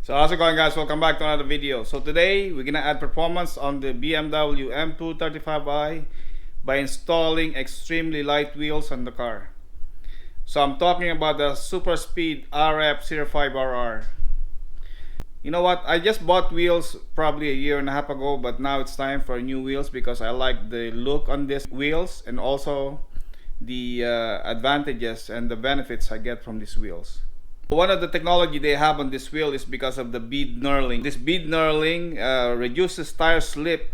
So how's it going, guys? Welcome back to another video. So today we're gonna add performance on the BMW M235i by installing extremely light wheels on the car. So I'm talking about the Super Speed RF05RR. You know what? I just bought wheels probably a year and a half ago, but now it's time for new wheels because I like the look on these wheels and also the advantages and the benefits I get from these wheels. One of the technology they have on this wheel is because of the bead knurling. This bead knurling reduces tire slip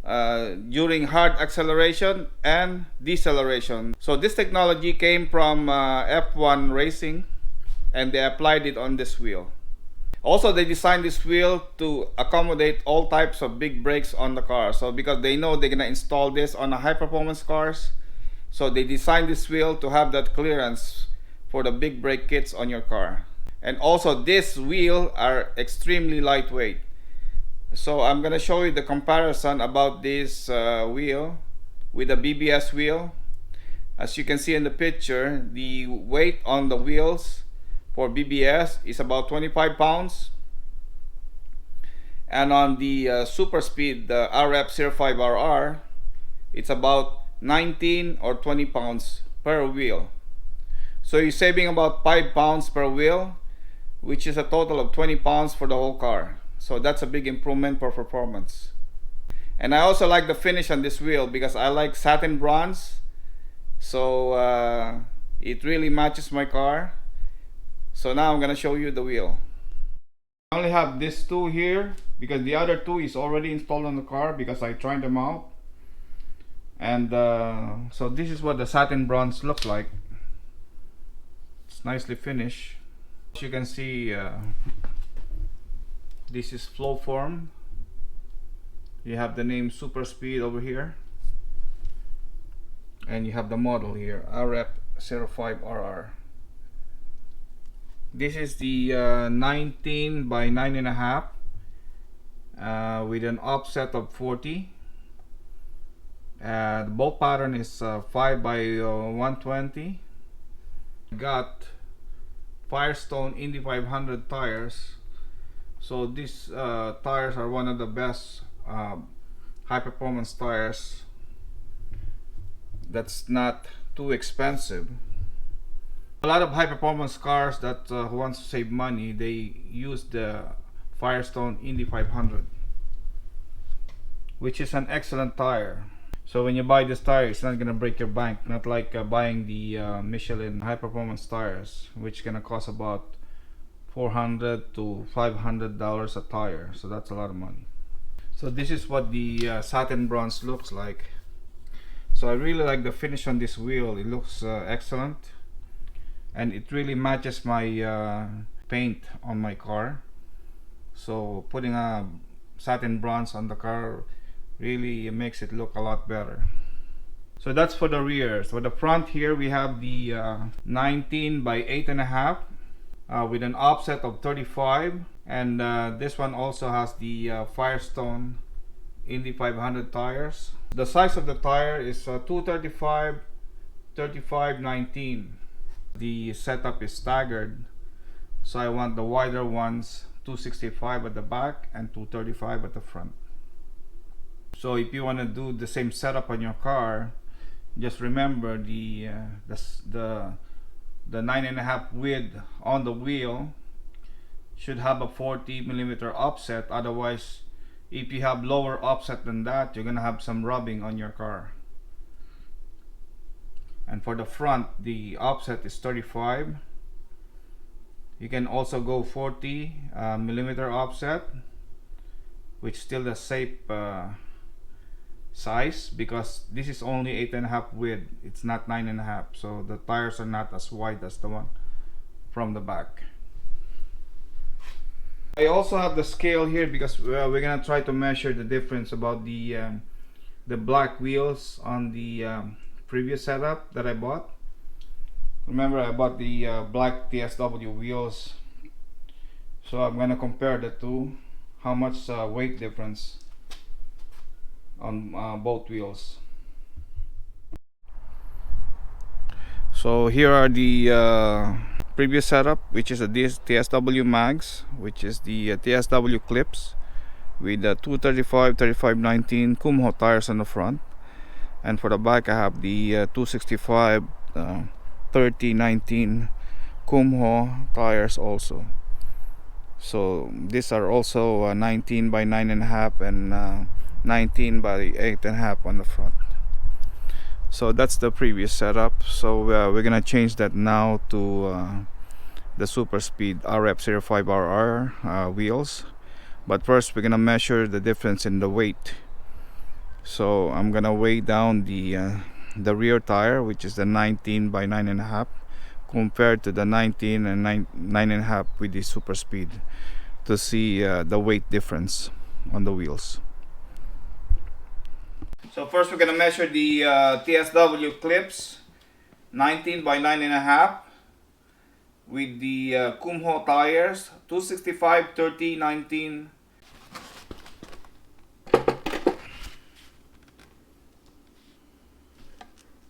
during hard acceleration and deceleration. So this technology came from F1 racing, and they applied it on this wheel. Also, they designed this wheel to accommodate all types of big brakes on the car. So because they know they're gonna install this on a high performance cars, so they designed this wheel to have that clearance for the big brake kits on your car. And also this wheel are extremely lightweight. So I'm gonna show you the comparison about this wheel with a BBS wheel. As you can see in the picture, the weight on the wheels for BBS is about 25 pounds, and on the Super Speed, the RF05RR, it's about 19 or 20 pounds per wheel. So you're saving about 5 pounds per wheel, which is a total of 20 pounds for the whole car. So that's a big improvement for performance. And I also like the finish on this wheel because I like satin bronze. So it really matches my car. So now I'm gonna show you the wheel. I only have this two here because the other two is already installed on the car because I tried them out. And so this is what the satin bronze looks like. It's nicely finished. As you can see, this is flow form. You have the name Super Speed over here, and you have the model here, RF05RR. This is the 19 by 9.5 with an offset of 40. The bolt pattern is 5 by 120. Got Firestone Indy 500 tires. So these tires are one of the best high performance tires that's not too expensive. A lot of high performance cars that who wants to save money, they use the Firestone Indy 500, which is an excellent tire. So when you buy this tire, it's not gonna break your bank, not like buying the Michelin high performance tires, which gonna cost about $400 to $500 a tire. So that's a lot of money. So this is what the satin bronze looks like. So I really like the finish on this wheel. It looks excellent, and it really matches my paint on my car. So putting a satin bronze on the car really makes it look a lot better. So that's for the rear. So the front here we have the 19 by 8.5 with an offset of 35, and this one also has the Firestone Indy 500 tires. The size of the tire is 235 35 19. The setup is staggered, so I want the wider ones, 265 at the back and 235 at the front. So if you want to do the same setup on your car, just remember the 9.5 width on the wheel should have a 40mm offset. Otherwise, if you have lower offset than that, you're gonna have some rubbing on your car. And for the front, the offset is 35. You can also go 40mm offset, which still the safe size, because this is only 8.5 width, it's not 9.5, so the tires are not as wide as the one from the back. I also have the scale here because we're gonna try to measure the difference about the black wheels on the previous setup that I bought. Remember, I bought the black TSW wheels, so I'm gonna compare the two, how much weight difference on both wheels. So here are the previous setup, which is a TSW mags, which is the TSW clips with the 235 3519 Kumho tires on the front, and for the back I have the 265 3019 Kumho tires also. So these are also 19 by 9.5 and 19 by 8.5 on the front. So that's the previous setup. So we're gonna change that now to the Super Speed RF05RR wheels. But first we're gonna measure the difference in the weight. So I'm gonna weigh down the rear tire, which is the 19 by 9.5, compared to the 19 and 9.5 with the Super Speed, to see the weight difference on the wheels. So first we're gonna measure the TSW clips 19 by 9.5 with the Kumho tires 265 30 19.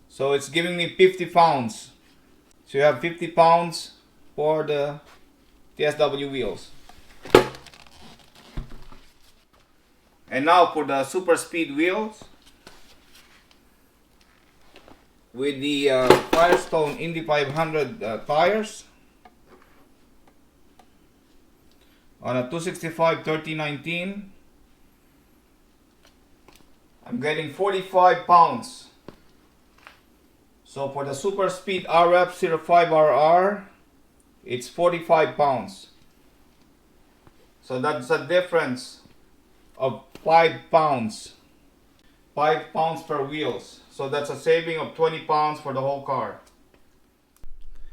So it's giving me 50 pounds. So you have 50 pounds for the TSW wheels. And now for the Super Speed wheels with the Firestone Indy 500 tires on a 265 30 19. I'm getting 45 pounds. So for the Super Speed RF05RR, it's 45 pounds. So that's a difference of 5 pounds. 5 pounds per wheels. So that's a saving of 20 pounds for the whole car.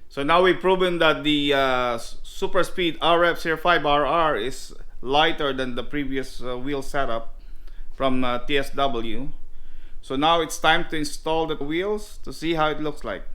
So now we've proven that the Super Speed RF05RR is lighter than the previous wheel setup from TSW. So now it's time to install the wheels to see how it looks like.